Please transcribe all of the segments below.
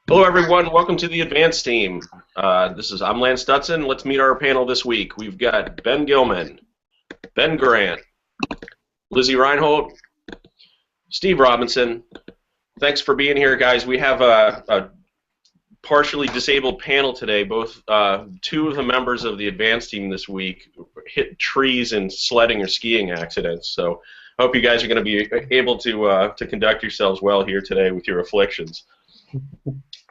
Hello, everyone. Welcome to the Advanced Team. I'm Lance Dutson. Let's meet our panel this week. We've got Ben Gilman, Ben Grant, Lizzy Reinholt, Steve Robinson. Thanks for being here, guys. We have a partially disabled panel today. Both two of the members of the Advanced Team this week hit trees in sledding or skiing accidents. So I hope you guys are going to be able to conduct yourselves well here today with your afflictions.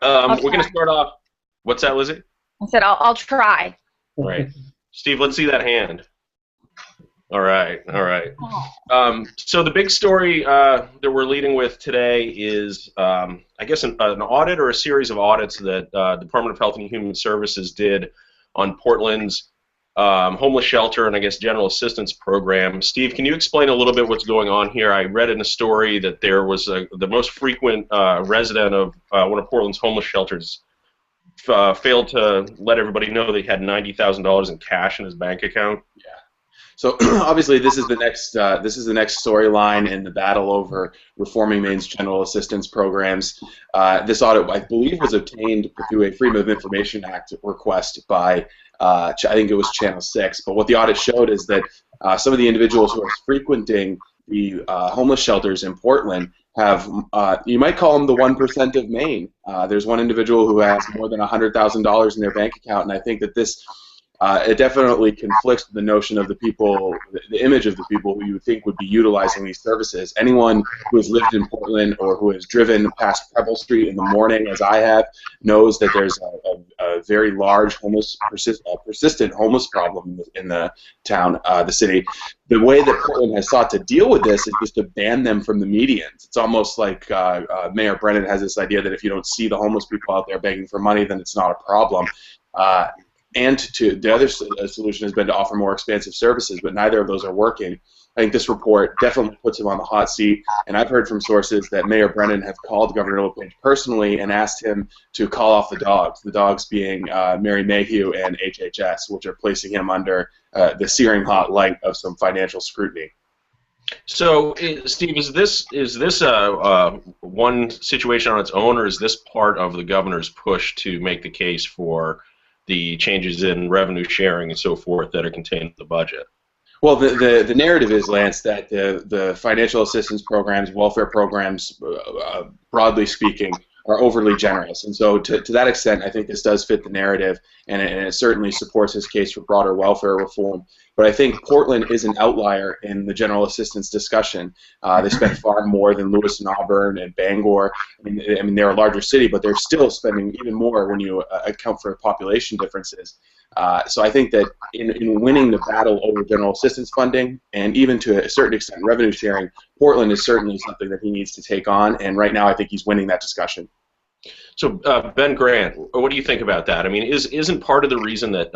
We're going to start off. What's that, Lizzie? I said I'll try. Right. Steve, let's see that hand. All right, all right. So the big story that we're leading with today is, I guess, an audit or a series of audits that Department of Health and Human Services did on Portland's homeless shelter and, I guess, general assistance program. Steve, can you explain a little bit what's going on here? I read in a story that there was the most frequent resident of one of Portland's homeless shelters failed to let everybody know that he had $90,000 in cash in his bank account. Yeah. So obviously, this is the next storyline in the battle over reforming Maine's general assistance programs. This audit, I believe, was obtained through a Freedom of Information Act request by, I think it was Channel 6. But what the audit showed is that some of the individuals who are frequenting the homeless shelters in Portland have, you might call them the 1% of Maine. There's one individual who has more than $100,000 in their bank account, and I think that this it definitely conflicts with the notion of the people, the image of the people who you would think would be utilizing these services. Anyone who has lived in Portland or who has driven past Preble Street in the morning, as I have, knows that there's a very large persistent homeless problem in the town, the city. The way that Portland has sought to deal with this is just to ban them from the medians. It's almost like Mayor Brennan has this idea that if you don't see the homeless people out there begging for money, then it's not a problem. And the other solution has been to offer more expansive services, but neither of those are working. I think this report definitely puts him on the hot seat, and I've heard from sources that Mayor Brennan have called Governor LePage personally and asked him to call off the dogs being Mary Mayhew and HHS, which are placing him under the searing hot light of some financial scrutiny. So, Steve, is this one situation on its own, or is this part of the governor's push to make the case for the changes in revenue sharing and so forth that are contained in the budget? Well, the narrative is, Lance, that the financial assistance programs, welfare programs, broadly speaking, are overly generous. And so to that extent, I think this does fit the narrative, and it certainly supports his case for broader welfare reform. But I think Portland is an outlier in the general assistance discussion. They spend far more than Lewiston, Auburn, and Bangor. I mean, they're a larger city, but they're still spending even more when you account for population differences. So I think that in winning the battle over general assistance funding, and even to a certain extent revenue sharing, Portland is certainly something that he needs to take on, and right now I think he's winning that discussion. So, Ben Grant, what do you think about that? I mean, isn't part of the reason that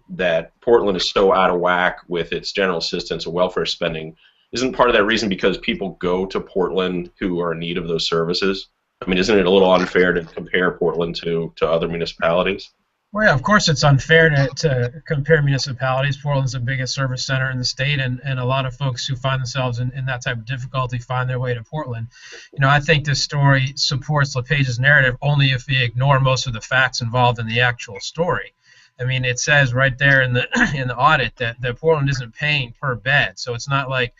that Portland is so out of whack with its general assistance and welfare spending, isn't part of that reason because people go to Portland who are in need of those services? I mean, isn't it a little unfair to compare Portland to other municipalities? Well, yeah, of course it's unfair to compare municipalities. Portland's the biggest service center in the state, and a lot of folks who find themselves in that type of difficulty find their way to Portland. You know, I think this story supports LePage's narrative only if we ignore most of the facts involved in the actual story. I mean, it says right there in the audit that Portland isn't paying per bed, so it's not like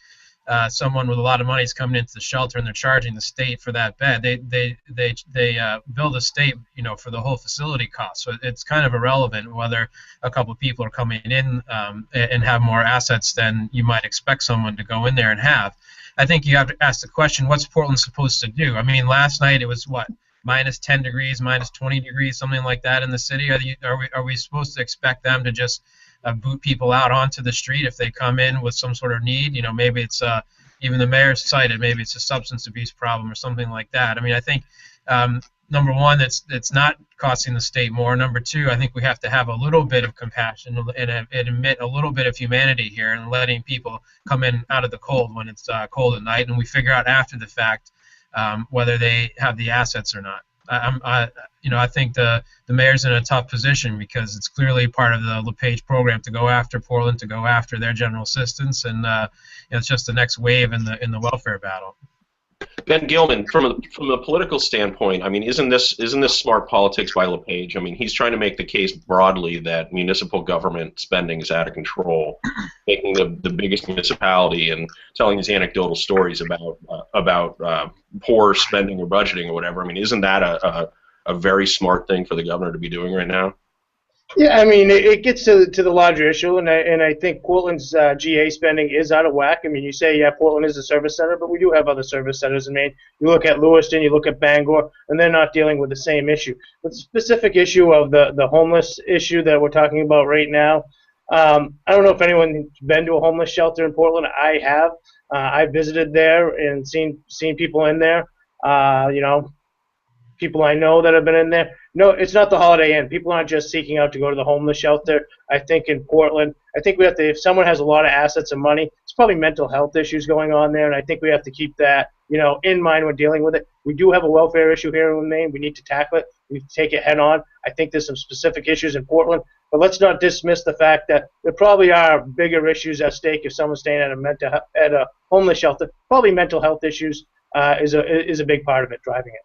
someone with a lot of money is coming into the shelter and they're charging the state for that bed. They bill the state, you know, for the whole facility cost. So it's kind of irrelevant whether a couple of people are coming in and have more assets than you might expect someone to go in there and have. I think you have to ask the question, what's Portland supposed to do? I mean, last night it was what, minus 10 degrees, minus 20 degrees, something like that in the city. Are we supposed to expect them to just boot people out onto the street if they come in with some sort of need? You know, maybe it's even the mayor cited, maybe it's a substance abuse problem or something like that. I mean, I think number one, it's not costing the state more. Number two, I think we have to have a little bit of compassion and admit a little bit of humanity here and letting people come in out of the cold when it's cold at night, and we figure out after the fact whether they have the assets or not. I think the mayor's in a tough position because it's clearly part of the LePage program to go after Portland, to go after their general assistance, and it's just the next wave in the welfare battle. Ben Gilman, from the political standpoint, I mean, isn't this smart politics by LePage? I mean, he's trying to make the case broadly that municipal government spending is out of control, taking the biggest municipality and telling his anecdotal stories about poor spending or budgeting or whatever. I mean, isn't that a very smart thing for the governor to be doing right now? Yeah, I mean, it gets to the larger issue, and I think Portland's GA spending is out of whack. I mean, you say, yeah, Portland is a service center, but we do have other service centers in Maine. You look at Lewiston, you look at Bangor, and they're not dealing with the same issue. But the specific issue of the homeless issue that we're talking about right now, I don't know if anyone's been to a homeless shelter in Portland. I have. I visited there and seen people in there, people I know that have been in there. No, it's not the Holiday Inn. People aren't just seeking out to go to the homeless shelter. I think in Portland, we have to, if someone has a lot of assets and money, it's probably mental health issues going on there, and I think we have to keep that, in mind when dealing with it. We do have a welfare issue here in Maine. We need to tackle it. We need to take it head on. I think there's some specific issues in Portland, but let's not dismiss the fact that there probably are bigger issues at stake if someone's staying at a homeless shelter. Probably mental health issues is a big part of it, driving it.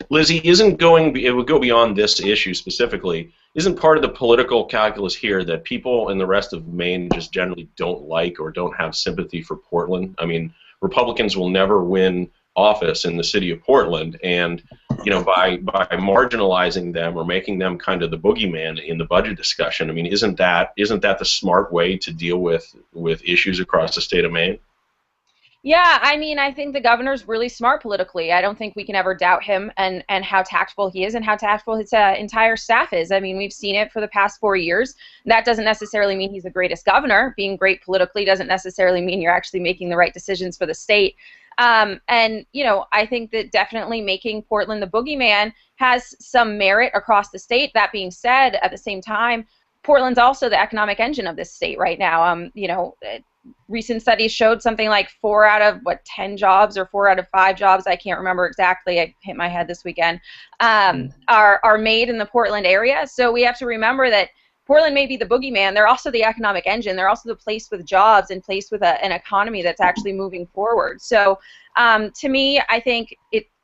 Lizzie, it would go beyond this issue specifically. Isn't part of the political calculus here that people in the rest of Maine just generally don't like or don't have sympathy for Portland? I mean, Republicans will never win office in the city of Portland, and by marginalizing them or making them kind of the boogeyman in the budget discussion, I mean, isn't that the smart way to deal with issues across the state of Maine? Yeah, I mean, I think the governor's really smart politically. I don't think we can ever doubt him and how tactful he is and how tactful his entire staff is. I mean, we've seen it for the past 4 years. That doesn't necessarily mean he's the greatest governor. Being great politically doesn't necessarily mean you're actually making the right decisions for the state. And, I think that definitely making Portland the boogeyman has some merit across the state. That being said, at the same time, Portland's also the economic engine of this state right now. Recent studies showed something like 4 out of 10 jobs or 4 out of 5 jobs, I can't remember exactly, I hit my head this weekend, are made in the Portland area. So we have to remember that Portland may be the boogeyman. They're also the economic engine. They're also the place with jobs and place with an economy that's actually moving forward. So to me, I think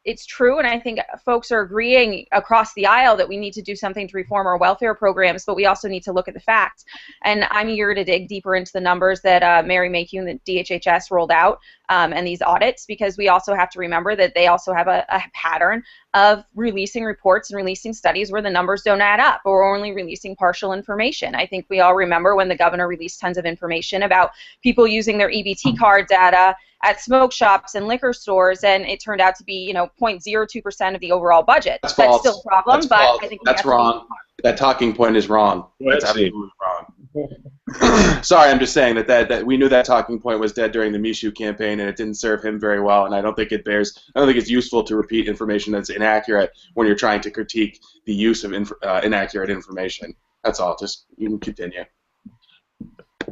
it's true, and I think folks are agreeing across the aisle that we need to do something to reform our welfare programs, but we also need to look at the facts. And I'm eager to dig deeper into the numbers that Mary Mayhew and the DHHS rolled out and these audits, because we also have to remember that they also have a pattern of releasing reports and releasing studies where the numbers don't add up or only releasing partial information. I think we all remember when the governor released tons of information about people using their EBT cards at smoke shops and liquor stores, and it turned out to be 0.02% of the overall budget. That's That's false. Still a problem, That's but false. I think that's wrong. That talking point is wrong. That's absolutely wrong. Sorry, I'm just saying that we knew that talking point was dead during the Mayhew campaign, and it didn't serve him very well. And I don't think it's useful to repeat information that's inaccurate when you're trying to critique the use of inaccurate information. That's all. Just you can continue.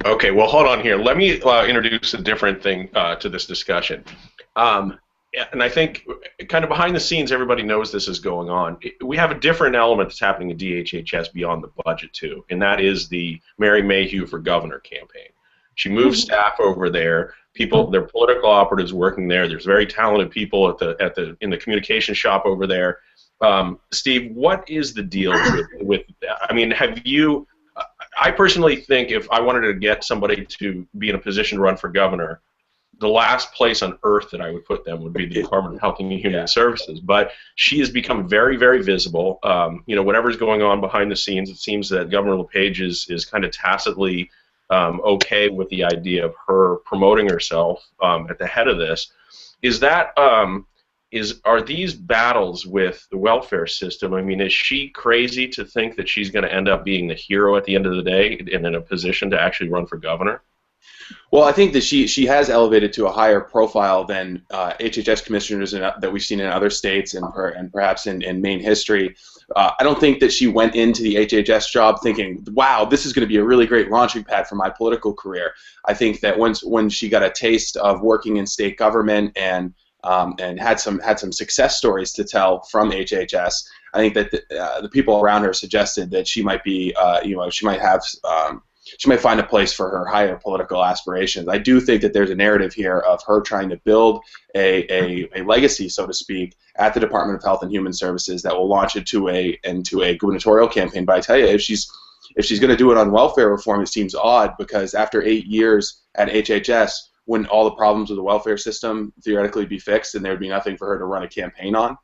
Okay, well, hold on here. Let me introduce a different thing to this discussion. And I think kind of behind the scenes, everybody knows this is going on. We have a different element that's happening in DHHS beyond the budget, too, and that is the Mary Mayhew for Governor campaign. She moved staff over there. Their political operatives working there. There's very talented people in the communication shop over there. Steve, what is the deal with I mean, I personally think if I wanted to get somebody to be in a position to run for governor, the last place on earth that I would put them would be the Department of Health and Human Services. But she has become very, very visible. Whatever's going on behind the scenes, it seems that Governor LePage is kind of tacitly okay with the idea of her promoting herself at the head of this. Are these battles with the welfare system? I mean, is she crazy to think that she's going to end up being the hero at the end of the day and in a position to actually run for governor? Well, I think that she has elevated to a higher profile than HHS commissioners that we've seen in other states and perhaps in Maine history. I don't think that she went into the HHS job thinking, wow, this is going to be a really great launching pad for my political career. I think that when she got a taste of working in state government and had some success stories to tell from HHS, I think that the people around her suggested that she might be, she might have find a place for her higher political aspirations. I do think that there's a narrative here of her trying to build a legacy, so to speak, at the Department of Health and Human Services that will launch into a gubernatorial campaign. But I tell you, if she's going to do it on welfare reform, it seems odd, because after 8 years at HHS, wouldn't all the problems with the welfare system theoretically be fixed, and there would be nothing for her to run a campaign on?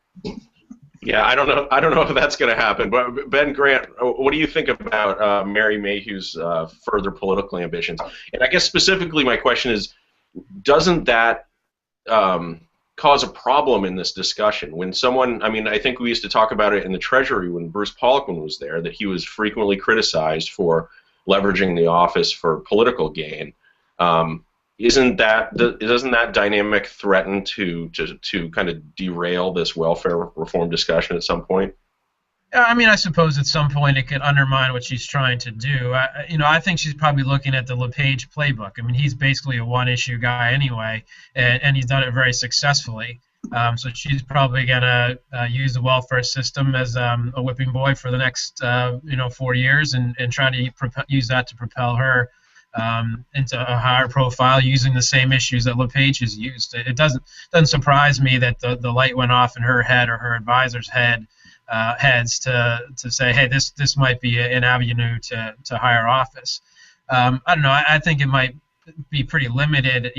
Yeah, I don't know if that's going to happen. But Ben Grant, what do you think about Mary Mayhew's further political ambitions? And I guess specifically, my question is, doesn't that cause a problem in this discussion when someone? I mean, I think we used to talk about it in the Treasury when Bruce Poliquin was there, that he was frequently criticized for leveraging the office for political gain. Doesn't that dynamic threaten to kind of derail this welfare reform discussion at some point? I mean, I suppose at some point it could undermine what she's trying to do. I think she's probably looking at the LePage playbook. I mean, he's basically a one-issue guy anyway, and he's done it very successfully. So she's probably going to use the welfare system as a whipping boy for the next 4 years, and try to use that to propel her into a higher profile using the same issues that LePages used. It doesn't surprise me that the light went off in her head or her advisor's heads to say, hey, this might be an avenue to higher office. I don't know. I think it might be pretty limited,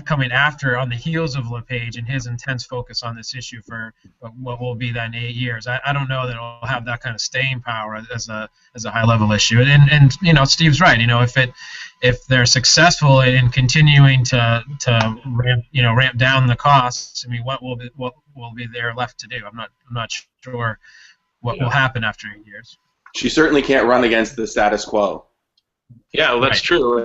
coming after on the heels of LePage and his intense focus on this issue for what will be then 8 years. I don't know that it'll have that kind of staying power as a high level issue. And Steve's right. If they're successful in continuing to ramp down the costs, I mean, what will be there left to do? I'm not sure what will happen after 8 years. She certainly can't run against the status quo. Yeah, well, that's true,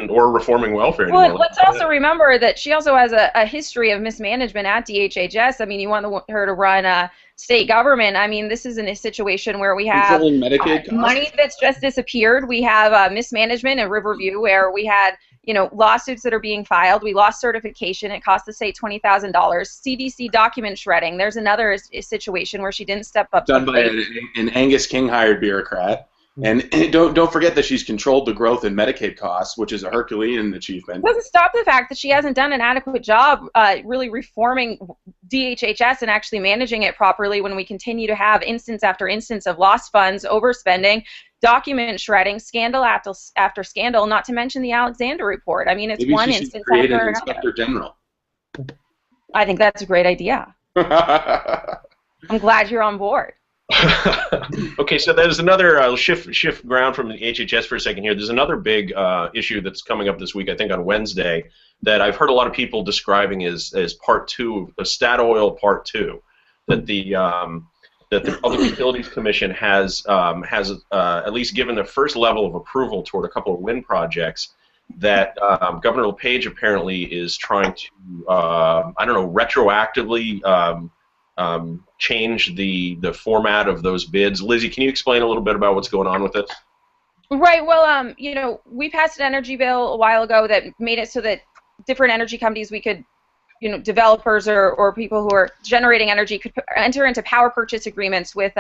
or reforming welfare. Well, let's also remember that she also has a history of mismanagement at DHHS. I mean, you want her to run state government. I mean, this isn't a situation where we have Medicaid money that's just disappeared. We have mismanagement in Riverview, where we had lawsuits that are being filed. We lost certification. It cost the state $20,000. CDC document shredding. There's another situation where she didn't step up. Done by an Angus King hired bureaucrat. And don't forget that she's controlled the growth in Medicaid costs, which is a Herculean achievement. It doesn't stop the fact that she hasn't done an adequate job really reforming DHHS and actually managing it properly when we continue to have instance after instance of lost funds, overspending, document shredding, scandal after scandal, not to mention the Alexander report. I mean, it's Maybe one she should instance create after an Inspector General. I think that's a great idea. I'm glad you're on board. Okay, so there's another shift ground from the HHS for a second here. There's another big issue that's coming up this week, I think on Wednesday, that I've heard a lot of people describing as Part 2, the Statoil Part 2, that the Public Utilities Commission has at least given the first level of approval toward a couple of wind projects that Governor LePage apparently is trying to, retroactively change the format of those bids. Lizzie, can you explain a little bit about what's going on with this? Right. Well, we passed an energy bill a while ago that made it so that different energy companies, we could, developers or people who are generating energy could enter into power purchase agreements with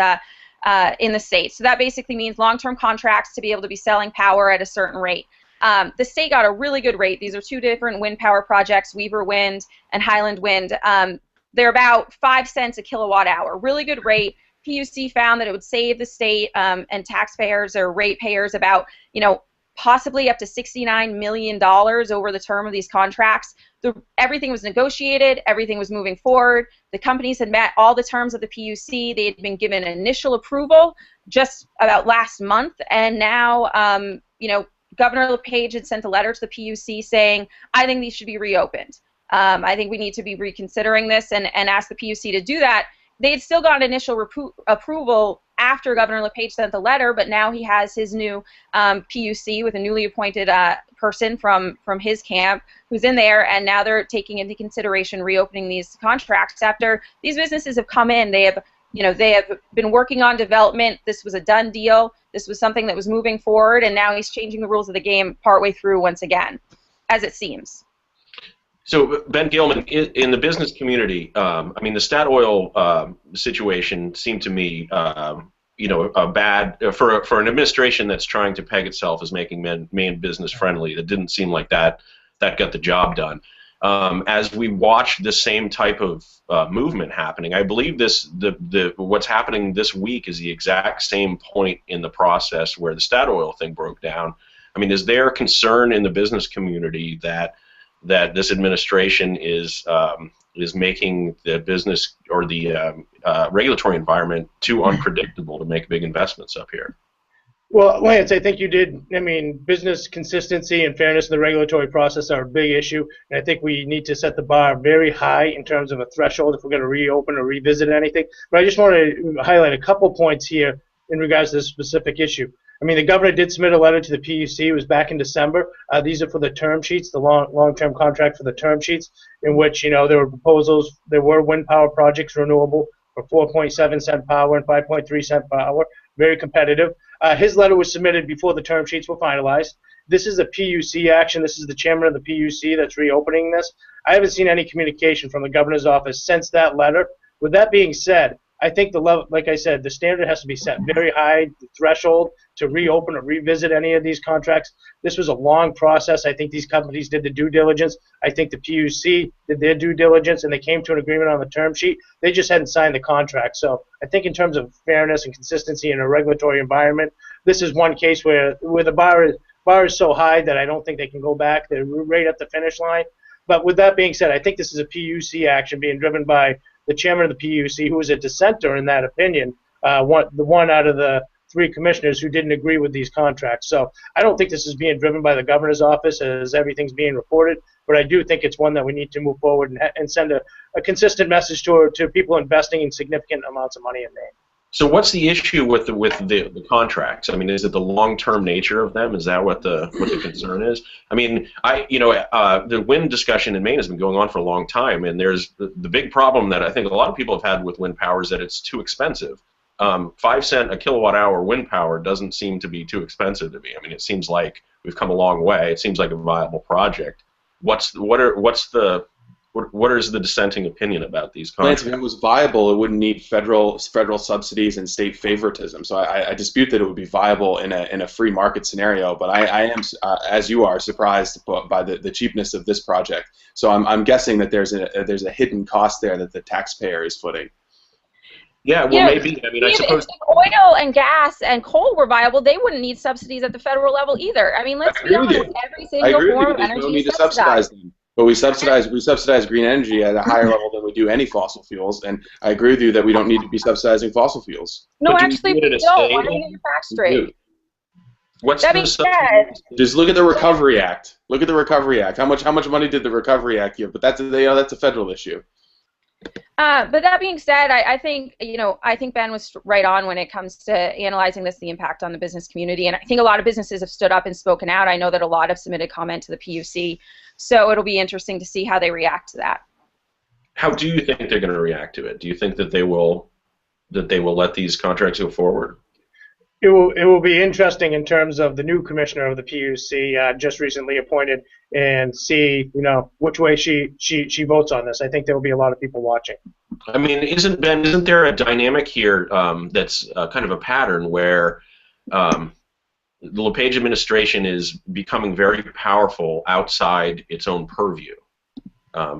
in the state. So that basically means long-term contracts to be able to be selling power at a certain rate. The state got a really good rate. These are two different wind power projects, Weaver Wind and Highland Wind. They're about 5 cents a kilowatt hour. Really good rate. PUC found that it would save the state and taxpayers or ratepayers about, possibly up to $69 million over the term of these contracts. Everything was negotiated. Everything was moving forward. The companies had met all the terms of the PUC. They had been given initial approval just about last month, and now, Governor LePage had sent a letter to the PUC saying, I think these should be reopened. I think we need to be reconsidering this and ask the PUC to do that. They had still got initial approval after Governor LePage sent the letter, but now he has his new PUC with a newly appointed person from his camp who's in there, and now they're taking into consideration reopening these contracts after these businesses have come in. They have been working on development. This was a done deal. This was something that was moving forward, and now he's changing the rules of the game partway through once again, as it seems. So, Ben Gilman, in the business community, the Statoil situation seemed to me, a bad for an administration that's trying to peg itself as making Maine business friendly. It didn't seem like that got the job done. As we watch the same type of movement happening, I believe what's happening this week is the exact same point in the process where the Statoil thing broke down. I mean, is there concern in the business community that this administration is making the business or the regulatory environment too unpredictable to make big investments up here? Well, Lance, I think you did. I mean, business consistency and fairness in the regulatory process are a big issue, and I think we need to set the bar very high in terms of a threshold if we're going to reopen or revisit anything. But I just want to highlight a couple points here in regards to this specific issue. I mean, the governor did submit a letter to the PUC. It was back in December. These are for the term sheets, the long-term contract for the term sheets, in which, there were proposals. There were wind power projects renewable for 4.7 cent power and 5.3 cent power, very competitive. His letter was submitted before the term sheets were finalized. This is a PUC action. This is the chairman of the PUC that's reopening this. I haven't seen any communication from the governor's office since that letter. With that being said, I think the level, like I said, the standard has to be set very high, the threshold to reopen or revisit any of these contracts. This was a long process. I think these companies did the due diligence. I think the PUC did their due diligence, and they came to an agreement on the term sheet. They just hadn't signed the contract. So I think in terms of fairness and consistency in a regulatory environment, this is one case where the bar is so high that I don't think they can go back. They're right at the finish line. But with that being said, I think this is a PUC action being driven by the chairman of the PUC, who was a dissenter in that opinion, the one out of the three commissioners who didn't agree with these contracts. So I don't think this is being driven by the governor's office as everything's being reported, but I do think it's one that we need to move forward and send a consistent message to people investing in significant amounts of money in Maine. So what's the issue with the contracts? I mean, is it the long-term nature of them? Is that what the concern is? I mean, the wind discussion in Maine has been going on for a long time, and there's the big problem that I think a lot of people have had with wind power is that it's too expensive. 5 cent a kilowatt hour wind power doesn't seem to be too expensive to me. I mean, it seems like we've come a long way. It seems like a viable project. What is the dissenting opinion about these contracts? Lance, if it was viable, it wouldn't need federal subsidies and state favoritism. So I dispute that it would be viable in a free market scenario. But I am, as you are, surprised by the cheapness of this project. So I'm guessing that there's a hidden cost there that the taxpayer is footing. Yeah, well, maybe. I mean, I suppose if oil and gas and coal were viable, they wouldn't need subsidies at the federal level either. I mean, let's be honest. Every single form of energy is subsidized. But we subsidize green energy at a higher level than we do any fossil fuels, and I agree with you that we don't need to be subsidizing fossil fuels. No, actually, we don't. Why don't you get your facts straight? That being said, just look at the Recovery Act. Look at the Recovery Act. How much money did the Recovery Act give? But that's a federal issue. But that being said, I think Ben was right on when it comes to analyzing the impact on the business community, and I think a lot of businesses have stood up and spoken out. I know that a lot have submitted comment to the PUC, so it'll be interesting to see how they react to that. How do you think they're going to react to it? Do you think that they will let these contracts go forward? It will be interesting in terms of the new commissioner of the PUC just recently appointed, and see which way she votes on this. I think there will be a lot of people watching. I mean, isn't there a dynamic here that's kind of a pattern where the LePage administration is becoming very powerful outside its own purview?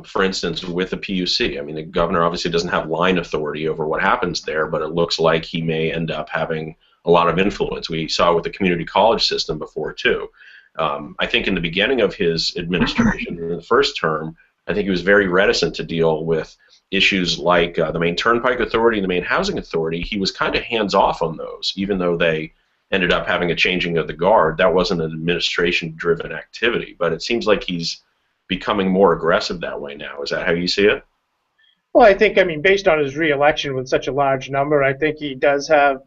For instance, with the PUC, I mean, the governor obviously doesn't have line authority over what happens there, but it looks like he may end up having a lot of influence. We saw with the community college system before, too. I think in the beginning of his administration, in the first term, I think he was very reticent to deal with issues like the Maine Turnpike Authority and the Maine Housing Authority. He was kind of hands-off on those, even though they ended up having a changing of the guard. That wasn't an administration-driven activity, but it seems like he's becoming more aggressive that way now. Is that how you see it? Well, I think, based on his re-election with such a large number, I think he does have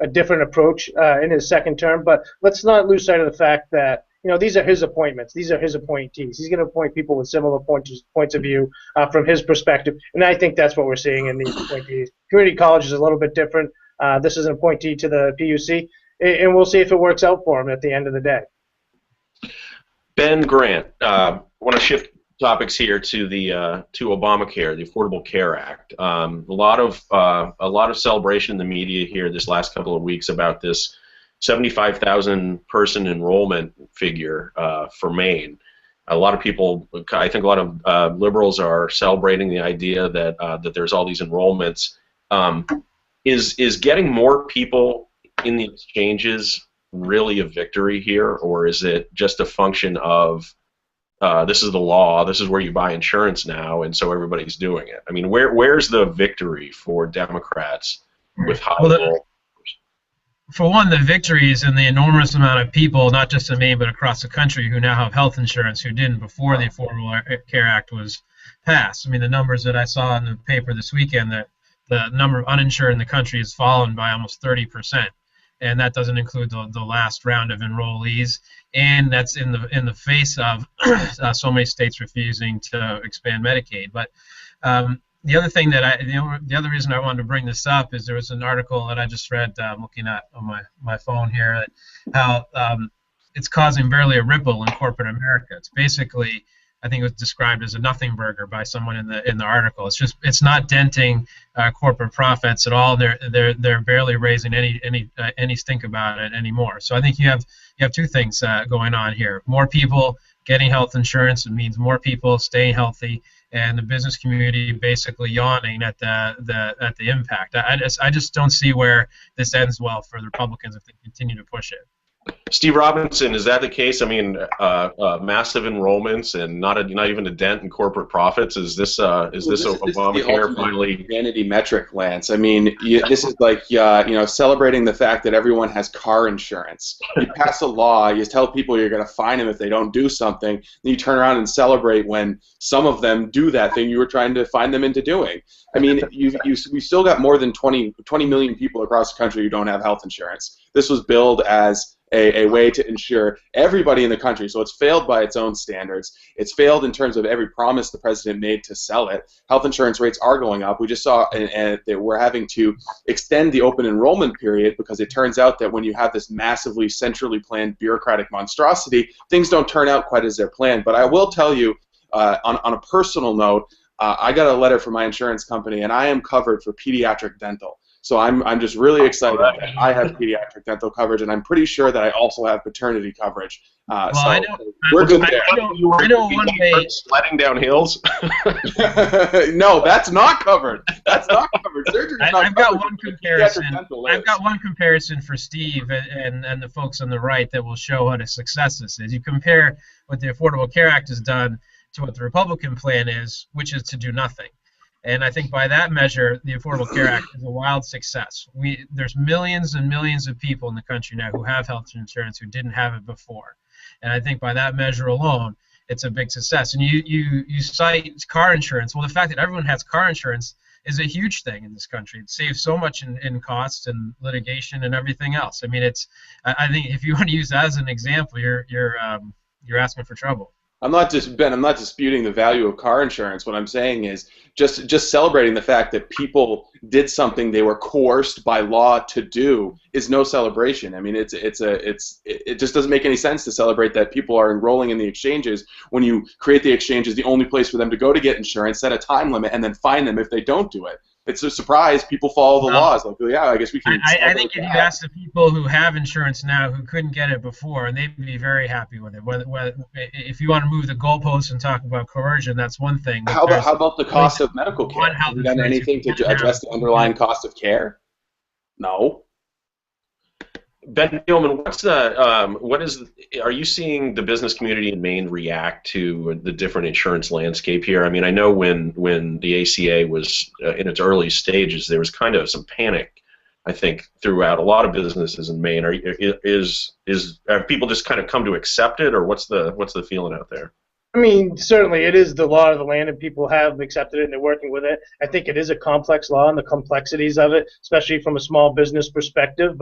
a different approach in his second term, but let's not lose sight of the fact that these are his appointments. These are his appointees. He's going to appoint people with similar points of view from his perspective, and I think that's what we're seeing in these appointees. Community college is a little bit different. This is an appointee to the PUC, and we'll see if it works out for him at the end of the day. Ben Grant, I want to shift topics here to the to Obamacare, the Affordable Care Act. A lot of celebration in the media here this last couple of weeks about this 75,000 person enrollment figure for Maine. A lot of people, I think, a lot of liberals are celebrating the idea that that there's all these enrollments. Is getting more people in the exchanges really a victory here, or is it just a function of this is the law, this is where you buy insurance now, and so everybody's doing it? I mean, where's the victory for Democrats with high enrollment? For one, the victory is in the enormous amount of people, not just in Maine but across the country, who now have health insurance who didn't before the Affordable Care Act was passed. I mean, the numbers that I saw in the paper this weekend, that the number of uninsured in the country has fallen by almost 30%, and that doesn't include the last round of enrollees, and that's in the face of so many states refusing to expand Medicaid. But the other thing that the other reason I wanted to bring this up is there was an article that I just read, looking at on my phone here, that how it's causing barely a ripple in corporate America. It's basically, I think it was described as a nothing burger by someone in the article. It's not denting corporate profits at all. They're barely raising any stink about it anymore. So I think you have two things going on here. More people getting health insurance, it means more people staying healthy, and the business community basically yawning at the impact. I just don't see where this ends well for the Republicans if they continue to push it. Steve Robinson, is that the case? I mean, massive enrollments and not even a dent in corporate profits. Is this Obamacare finally vanity metric, Lance? I mean, this is like celebrating the fact that everyone has car insurance. You pass a law, you tell people you're going to fine them if they don't do something, then you turn around and celebrate when some of them do that thing you were trying to fine them into doing. I mean, we still got more than 20 million people across the country who don't have health insurance. This was billed as a way to insure everybody in the country. So it's failed by its own standards. It's failed in terms of every promise the president made to sell it. Health insurance rates are going up. We just saw that we're having to extend the open enrollment period because it turns out that when you have this massively centrally planned bureaucratic monstrosity, things don't turn out quite as they're planned. But I will tell you, on a personal note, I got a letter from my insurance company, and I am covered for pediatric dental. So I'm just really excited that I have pediatric dental coverage, and I'm pretty sure that I also have paternity coverage. So we're good there. I know one way. Sledding down hills? No, that's not covered. That's not covered. Surgery's not I've got one comparison. I've got one comparison for Steve and the folks on the right that will show what a success this is. You compare what the Affordable Care Act has done to what the Republican plan is, which is to do nothing. And I think by that measure, the Affordable Care Act is a wild success. There's millions and millions of people in the country now who have health insurance who didn't have it before. And I think by that measure alone, it's a big success. And you cite car insurance. Well, the fact that everyone has car insurance is a huge thing in this country. It saves so much in costs and litigation and everything else. I mean, I think if you want to use that as an example, you're asking for trouble. I'm not disputing the value of car insurance. What I'm saying is just celebrating the fact that people did something they were coerced by law to do is no celebration. I mean, it just doesn't make any sense to celebrate that people are enrolling in the exchanges when you create the exchanges the only place for them to go to get insurance, set a time limit, and then fine them if they don't do it. It's a surprise people follow the laws. Like, well, yeah, I guess we can. I think if you ask the people who have insurance now who couldn't get it before, and they'd be very happy with it. If you want to move the goalposts and talk about coercion, that's one thing. How about the cost of medical care? Have you done anything to address the underlying cost of care? No. Ben Gilman, are you seeing the business community in Maine react to the different insurance landscape here? I mean, I know when the ACA was in its early stages, there was kind of some panic, I think, throughout a lot of businesses in Maine. Have people just kind of come to accept it, or what's the feeling out there? I mean, certainly it is the law of the land, and people have accepted it and they're working with it. I think it is a complex law, and the complexities of it, especially from a small business perspective.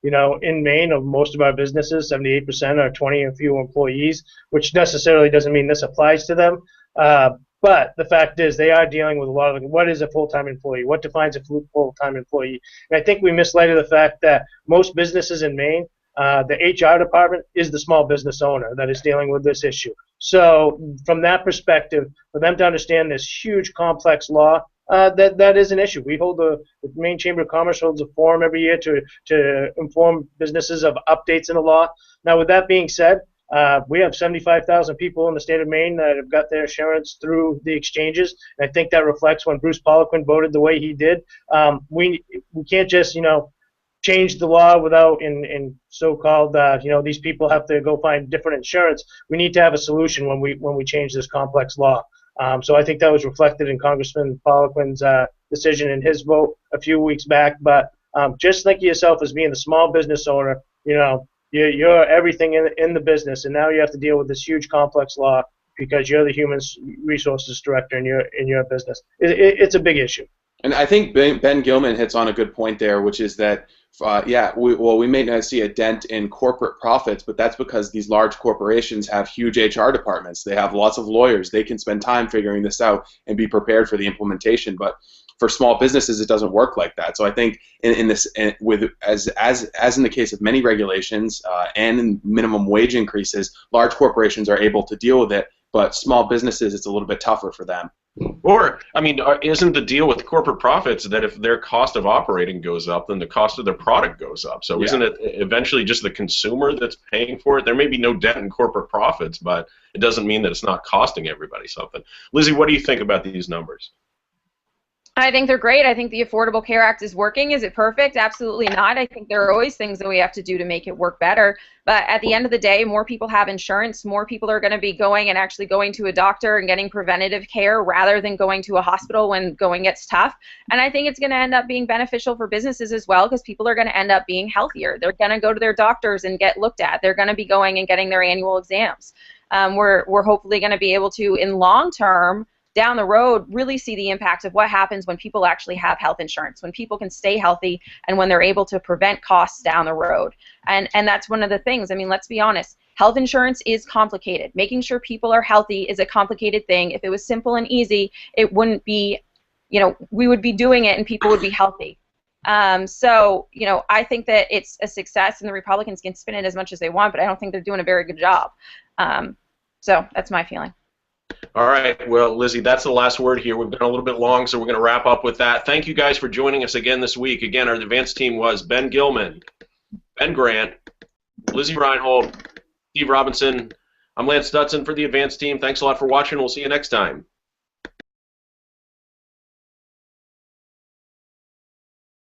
In Maine, of most of our businesses, 78% are 20 and fewer employees, which necessarily doesn't mean this applies to them. But the fact is they are dealing with a lot of what is a full-time employee, what defines a full-time employee. And I think we mislighted the fact that most businesses in Maine The HR department is the small business owner that is dealing with this issue. So from that perspective, for them to understand this huge complex law, that is an issue. We hold the Maine Chamber of Commerce holds a forum every year to inform businesses of updates in the law. Now, with that being said, we have 75,000 people in the state of Maine that have got their insurance through the exchanges, and I think that reflects when Bruce Poliquin voted the way he did. We can't just change the law without in so-called these people have to go find different insurance. We need to have a solution when we change this complex law. So I think that was reflected in Congressman Poliquin's decision in his vote a few weeks back. But just think of yourself as being the small business owner. You're everything in the business, and now you have to deal with this huge complex law because you're the human resources director in your business. It's a big issue. And I think Ben Gilman hits on a good point there, which is that, we may not see a dent in corporate profits, but that's because these large corporations have huge HR departments. They have lots of lawyers. They can spend time figuring this out and be prepared for the implementation. But for small businesses, it doesn't work like that. So I think as in the case of many regulations and in minimum wage increases, large corporations are able to deal with it, but small businesses, it's a little bit tougher for them. Or, isn't the deal with corporate profits that if their cost of operating goes up, then the cost of their product goes up? So isn't it eventually just the consumer that's paying for it? There may be no dent in corporate profits, but it doesn't mean that it's not costing everybody something. Lizzie, what do you think about these numbers? I think they're great. I think the Affordable Care Act is working. Is it perfect? Absolutely not. I think there are always things that we have to do to make it work better. But at the end of the day, more people have insurance. More people are going to be going to a doctor and getting preventative care rather than going to a hospital when going gets tough. And I think it's going to end up being beneficial for businesses as well because people are going to end up being healthier. They're going to go to their doctors and get looked at. They're going to be going and getting their annual exams. We're hopefully going to be able to, in long term, down the road, really see the impact of what happens when people actually have health insurance, when people can stay healthy, and when they're able to prevent costs down the road. And that's one of the things. Let's be honest. Health insurance is complicated. Making sure people are healthy is a complicated thing. If it was simple and easy, it wouldn't be, we would be doing it and people would be healthy. So, I think that it's a success, and the Republicans can spin it as much as they want, but I don't think they're doing a very good job. So that's my feeling. All right. Well, Lizzie, that's the last word here. We've been a little bit long, so we're going to wrap up with that. Thank you guys for joining us again this week. Again, our advanced team was Ben Gilman, Ben Grant, Lizzy Reinholt, Steve Robinson. I'm Lance Dutson for the advanced team. Thanks a lot for watching. We'll see you next time.